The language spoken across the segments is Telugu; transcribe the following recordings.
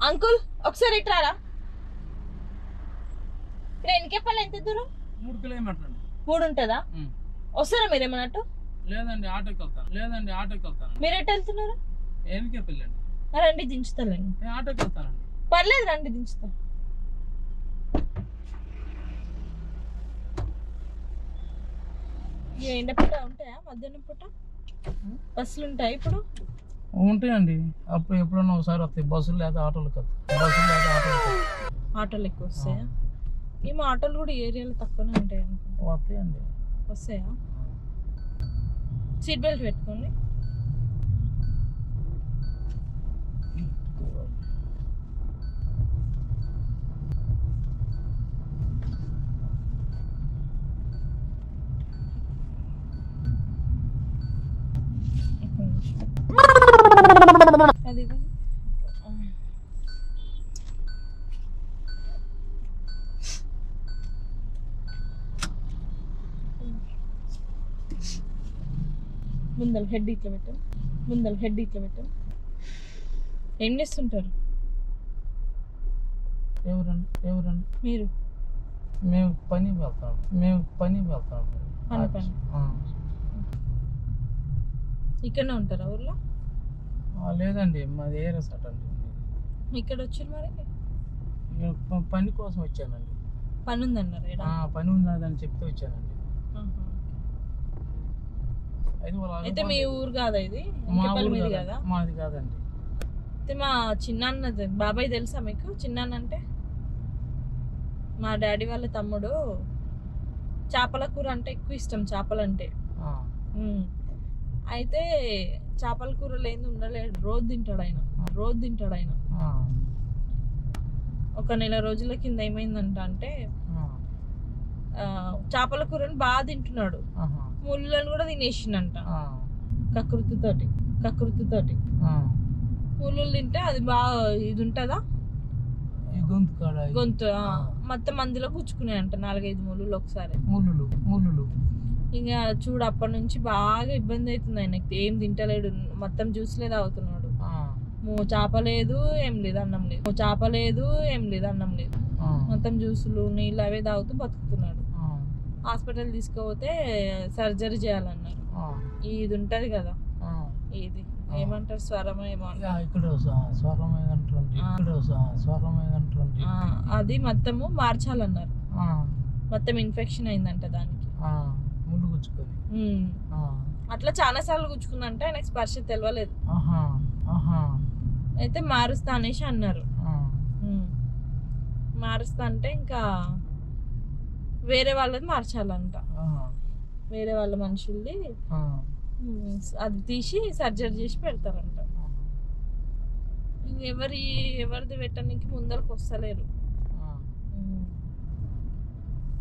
అంకుల్ ఒకసారి ఇట్రారా. ఎన్నికేపల్లి ఎంత దూరం? 3 కిలోమీటర్లు. 3 ఉంటుందా? వస్తారా మీరేమన్నట్టు? లేదండి ఆటోకి వెళ్తాను. మీరు ఎటు వెళ్తున్నారు? ఎన్నికేపల్లి అండి. రండి దించుతానండి. నేను ఆటోకి వెళ్తానండి. పర్లేదు రండి దించుతా. ఎండపూట ఉంటాయా? మధ్యాహ్నం పూట బస్సులు ఉంటాయి ఇప్పుడు? ఉంటాయండి. అప్పుడు ఎప్పుడన్నా ఒకసారి వస్తాయి బస్సులు లేదా ఆటోలకు. ఆటోలు ఎక్కువ వస్తాయా? మేము ఆటోలు కూడా ఏరియాలో తక్కువనే ఉంటాయి అనుకుంటా. వస్తాయండి. వస్తాయా? సీట్ బెల్ట్ పెట్టుకోండి. అది ముందర హెడ్ ఇట్లా పెట్టాం. ఏం చేస్తుంటారు? ఎవరండి? మీరు? మేము పని వెళ్తాం. పని ఇక్కడనే ఉంటారా ఊర్లో? లేదండి మాది ఏరియా సట్ అండి. ఇక్కడ వచ్చారు మరి? పని కోసం వచ్చానండి. పని ఉందన్నారు. పని ఉన్నదని చెప్తే వచ్చానండి. అయితే మీ ఊరు కాదా ఇది? మీది కదా? మాది కాదండి. అయితే మా చిన్నాన్న బాబాయ్ తెలుసా మీకు? చిన్నాన్న అంటే మా డాడీ వాళ్ళ తమ్ముడు. చేపల కూర అంటే ఎక్కువ ఇష్టం. చేపలంటే అయితే చేపల కూర లేని ఉండలేడు. రోజు తింటాడు ఆయన. ఒక నెల రోజుల కింద ఏమైందంట అంటే చేపల కూరని బాగా తింటున్నాడు. ముళ్ళను కూడా తినేసిండంట కకృతితోటి. ముళ్ళు తింటే అది బాగా ఇది ఉంటుందా గొంతు మొత్తం మందిలో గుచ్చుకున్నాయంట 4-5 ముళ్ళు ఒకసారి. ముళ్ళు ఇంకా చూడు అప్పటి నుంచి బాగా ఇబ్బంది అవుతుంది ఆయనకి. ఏం తింటలేడు, మొత్తం జ్యూస్లే తాగుతున్నాడు. చేప లేదు ఏం లేదు, అన్నం లేదు. మొత్తం జ్యూసులు నీళ్ళు అవే తాగుతూ బతుకుతున్నాడు. హాస్పిటల్ తీసుకుపోతే సర్జరీ చేయాలన్నారు. ఇది ఉంటది కదా, ఇది ఏమంటారు స్వరం అది మొత్తము మార్చాలన్నారు. మొత్తం ఇన్ఫెక్షన్ అయిందంట దానికి. అట్లా చాలా సార్లు గుచ్చుకుందంట. ఆయనకు స్పర్శ తెలియలేదు. అయితే మారుస్తా అనేసి అన్నారు. మారుస్తా అంటే ఇంకా వేరే వాళ్ళది మార్చాలంట. వేరే వాళ్ళ మనుషుల్ది అది తీసి సర్జరీ చేసి పెడతారంట. ఎవరిది పెట్టడానికి ముందరకు వస్తలేరు.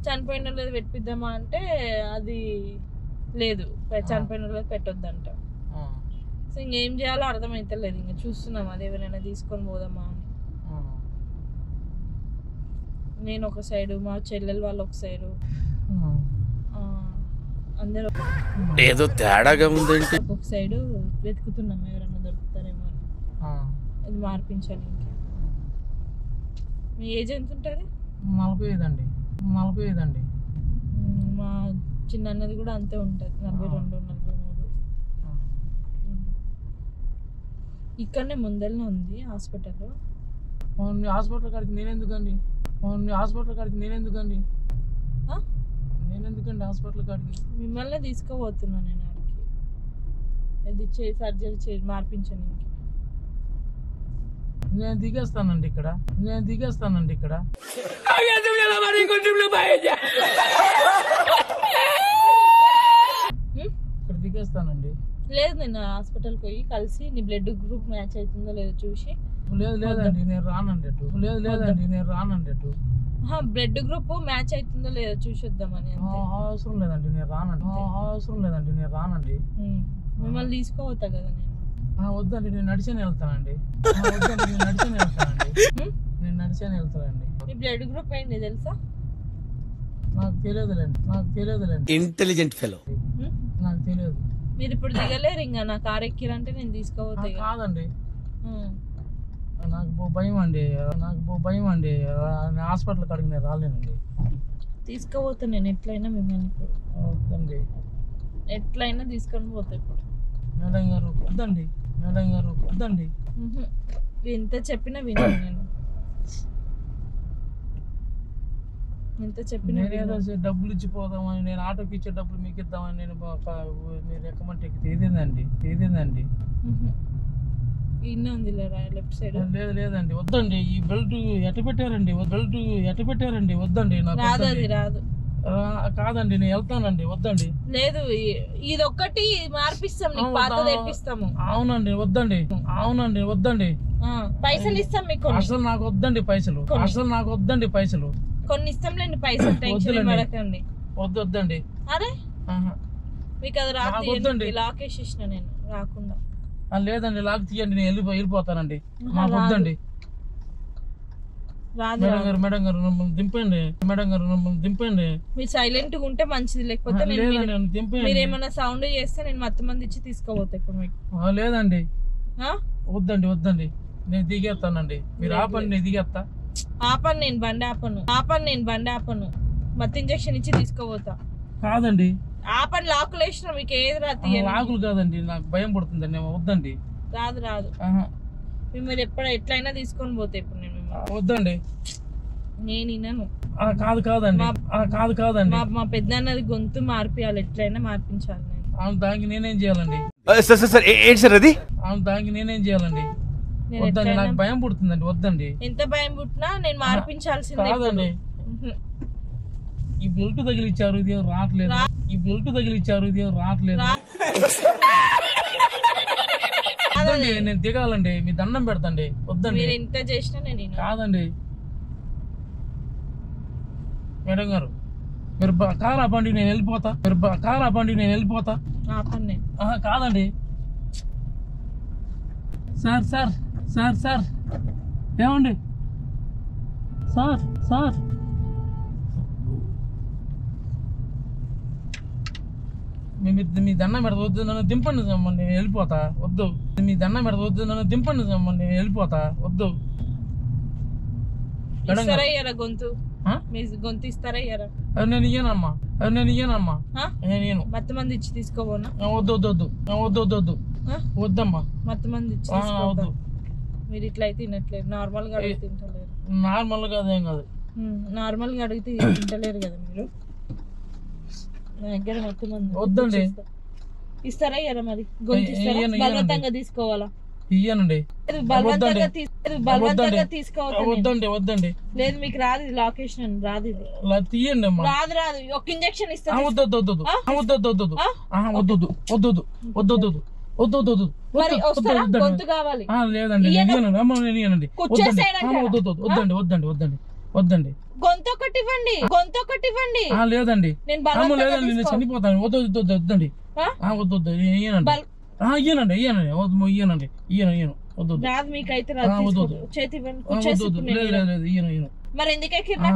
చనిపోయిన లేదు పెట్టిద్దామా అంటే అది లేదు, చనిపోయిన లేదు పెట్టొద్దంట. సో ఇంకేం చేయాలో అర్థమైతలేదు. ఇంకా చూస్తున్నాం అది ఎవరైనా తీసుకొని పోదామా అని. నేను ఒక సైడు, మా చెల్లెలు వాళ్ళు ఒక సైడు, అందరూ ఏదో తేడాగా ఉందేంటి. ఒక సైడు వెతుకుతున్నాం ఎవరైనా దొరుకుతారేమో అని. ఇది మార్పించాలి. ఇంకా మీ ఏజ్ ఎంత ఉంటుంది? 45 అండి. మా చిన్న అన్నది కూడా అంతే ఉంటుంది, 42, 43. ఇక్కడనే ముందరనే ఉంది హాస్పిటల్. హాస్పిటల్ కాడికి నేనెందుకండి హాస్పిటల్ కాడికి మిమ్మల్ని తీసుకోబోతున్నా నేను ఆడికి. ఇది సర్జరీ మార్పించాను. ఇంక నేను దిగేస్తానండి ఇక్కడ. దిగేస్తానండి. లేదు, నేను హాస్పిటల్కి పోయి కలిసి నీ బ్లడ్ గ్రూప్ మ్యాచ్ అవుతుందో లేదో చూసి. లేదండి నేను రానండి. బ్లడ్ గ్రూప్ మ్యాచ్ అవుతుందో లేదో చూసి వద్దామని. అవసరం లేదండి నేను రానండి. మిమ్మల్ని తీసుకోవద్దా కదా నేను? వద్దండి, నేను నడిచేనే వెళ్తానండి. మీ బ్లడ్ గ్రూప్ ఏంటి తెలుసా? నాకు తెలియదులేండి. Intelligent fellow. నాకు తెలియదు. మీరు ఇప్పుడు దిగలేరు ఇంకా. నా కార్ ఎక్కిరంటే నేను తీసుకోవద్దు. కాదండి, నాకు భయం అండి, హాస్పిటల్ కాడికి నేను రాలేనండి. తీసుకుపోతా నేను ఎట్లయినా మిమ్మల్ని ఇప్పుడు. వద్దండి ఎట్లయినా తీసుకొని పోతా ఇప్పుడు. మేడం గారు వద్దండి, ఎంత చెప్పినా వినను నేను. ఎంత చెప్పినా నేనేదో డబ్బులు ఇచ్చిపోదామని, నేను ఆటోకి ఇచ్చే డబ్బులు మీకు ఇద్దామని నేను మీరు ఎక్కమంటే ఏదేందండి. ఇన్న ఉంది లెఫ్ట్ సైడ్. లేదండి వద్దండి. ఈ బెల్ట్ ఎట్ట పెట్టారండి, వద్దండి. నాకు రాదు, అది రాదు. కాదండి నేను వెళ్తానండి, వద్దండి. లేదు, ఇది ఒక్కటి మార్పిస్తాం, నీకు పాత తెప్పిస్తాము. అవునండి వద్దండి. పైసలు ఇస్తాం మీకు. అసలు నాకు వద్దండి పైసలు. కొన్ని ఇస్తాంలేండి పైసలు, టెన్షన్ పడకండి. వద్దండి. అరే మీకు అది రాదు, లాక్ వేసేసిన నేను రాకుండా. లేదండి లాక్ తీయండి, నేను వెళ్ళిపోతానండి. నాకు వద్దండి. మేడం గారు దింపండి. మీరు సైలెంట్ గా ఉంటే మంచిది, లేకపోతే మీరు ఏమైనా సౌండ్ చేస్తే నేను మొత్తం మంది ఇచ్చి తీసుకోపోతా ఇప్పుడు మీకు. లేదండి వద్దండి నేను దిగేస్తానండి. మీరు ఆపండి, నేను దిగేస్తా. ఆపను, నేను బండి ఆపను. మత్తు ఇంజక్షన్ ఇచ్చి తీసుకోపోతా. కాదండి ఆపని లాకులు వేసిన మీకు ఏది రాదు. లాకులు కాదండి, నాకు భయం పడుతుందండి. వద్దండి. రాదు మీరు ఎట్లయినా తీసుకొని పోతే ఇప్పుడు నేను వద్దండి. నేను వినను. కాదండి మా పెద్దన్నది గొంతు మార్పియాలి, ఎట్లయినా మార్పించాలి నేను. దానికి నేనేం చేయాలండి? దానికి నేనేం చేయాలండి? వద్దండి, నాకు భయం పుడుతుందండి. వద్దండి. ఎంత భయం పుట్టినా నేను మార్పించాల్సిందే. కాదండి, ఈ బెల్ట్ తగిలిచ్చారు, ఇది రావట్లేదు. వద్దండి, నేను దిగాలండి. మీ దండం పెడతండి. వద్దండి. మీరు ఎంత చేసినా నేను కాదండి. మేడం గారు మీరు కార్ ఆపండి, నేను వెళ్ళిపోతా. ఆపండి. కాదండి సార్ ఏమండి సార్ మీ దండం పెడతా. వద్దు, నన్ను దింపండి, నేను వెళ్ళిపోతా. వద్దు, మీ దండం పెడతా. వద్దు, నన్ను దింపండి, నేను వెళ్ళిపోతా. వద్దు. ఇస్తారా గొంతు? మీ గొంతు ఇస్తారా? నేను ఇయ్యనమ్మా. నేను మొత్తం మంది ఇచ్చి తీసుకోబోనా? వద్దు. వద్దమ్మా. మొత్తం మంది ఇచ్చి వద్దు. మీరు ఇట్లా అయితే తినట్లేదు. నార్మల్ గా అడిగి తింటలేరు. నార్మల్ గా అదేం కాదు. నార్మల్ గా అడిగితే తింటలేరు కదా మీరు. నా దగ్గర మొత్తం మంది వద్దండి. ఇస్తారా ఇయ్యరా? మరి గొంతు ఇస్తారా? బలవంతంగా తీసుకోవాలా? ఇయ్యనండి. బలవంతంగా తీసుకోవాలి. వద్దండి. లేదు మీకు రాదు, ఇది లొకేషన్ రాదు. ఇది తీయండి అమ్మా. రాదు. ఒక ఇంజక్షన్ ఇస్తా. వద్దు. గొంతు కావాలి. లేదండి, వద్దండి. గొంతు ఒకటి ఇవ్వండి. లేదండి, నేను నేను చనిపోతాను. వద్దండి. ఇయ్యను. రాదు మీకైతే రాదు. చేతి ఇవ్వండి. మరి ఎందుకే కిర్నా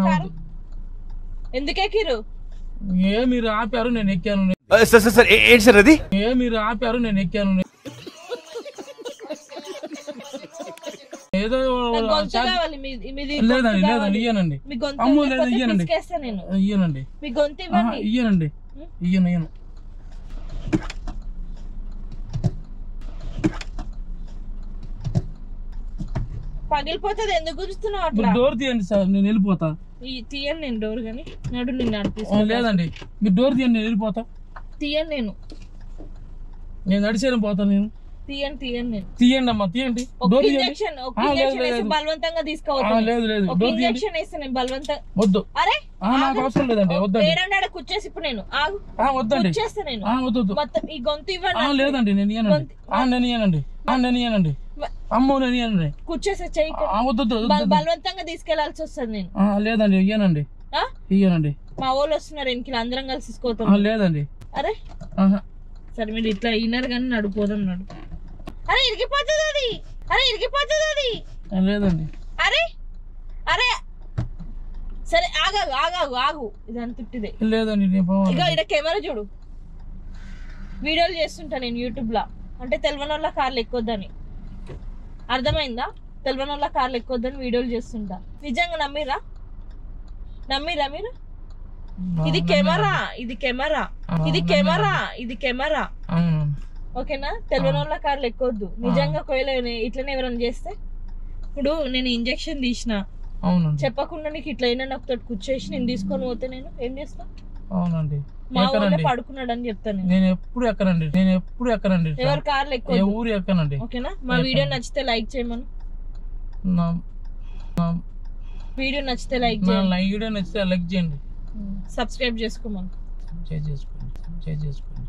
కారు? ఎందుకే కిరు? మీరు ఆపారు, నేను ఎక్కాను. మీరు ఆపారు, నేను ఎక్కాను. ఏదో లేదండి ఇయ్యనండి. ఇయ్యను. పగిలిపోతుంది. ఎందుకు గుంజుతున్నావు అట్లా? డోర్ తీయండి సార్, నేను వెళ్ళిపోతా. తీయను నేను డోర్, కానీ నడు నేను నడిపిస్తా. లేదండి, మీరు డోర్ తీయండి, నేను వెళ్ళిపోతా. తీయను నేను నడిచేయడం పోతాను. నేను తీయండి అమ్మా, తీయండి. బలవంతంగా తీసుకోవచ్చు. లేదు ఇంజక్షన్ వేస్తే నేను బలవంతంగా వద్దు. అరే నాకు అవసరం లేదండి. వద్దండి. కూర్చేసి ఇప్పుడు నేను వద్దండి. మొత్తం ఈ గొంతు ఇవ్వండి. లేదండి, నేను ఇయ్యనండి. అమ్మో, నేను ఇయ్యనండి. కూర్చేసి చెయ్యి. బలవంతంగా తీసుకెళ్లాల్సి వస్తుంది నేను. లేదండి, ఇయ్యనండి. మా వాళ్ళు వస్తున్నారు వెనక్కి, అందరం కలిసి తీసుకోతాం. లేదండి. అరే సరే, మీరు ఇట్లా అయినారు కానీ నడుపోదాం. అరే ఇరిగిపోతుంది అది. లేదండి. అరే సరే ఆగు. ఇదంతా ఉట్టిదే. లేదండి, ఇక ఇక్కడ కెమెరా చూడు. వీడియోలు చేస్తుంటా నేను యూట్యూబ్ లో. అంటే తెలియని వాళ్ళ కార్లు ఎక్కొద్దని. అర్థమైందా? తెలియని వాళ్ళ కార్లు ఎక్కొద్దని వీడియోలు చేస్తుంటా. నిజంగా నమ్మిరా మీరు? ఇది కెమెరా, ఓకేనా? తెలియని వాళ్ళ కార్లు ఎక్కొద్దు. నిజంగా ఒకవేళ ఇట్లనే ఎవరైనా చేస్తే, ఇప్పుడు నేను ఇంజెక్షన్ తీసిన చెప్పకుండా నీకు ఇట్లా అయినా నాకు తోటి కూర్చేసి నేను తీసుకొని పోతే నేను ఏం చేస్తా? అవునండి, మా ఊళ్ళో పడుకున్నాడు అని చెప్తాను. నేను ఎప్పుడు ఎక్కనండి ఎవరి కార్లు ఎక్కువ ఊరు ఎక్కనండి. ఓకేనా? మా వీడియో నచ్చితే లైక్ చేయమను. వీడియో నచ్చితే లైక్ చేయండి, సబ్స్క్రైబ్ చేసుకోమను. చేసుకోండి.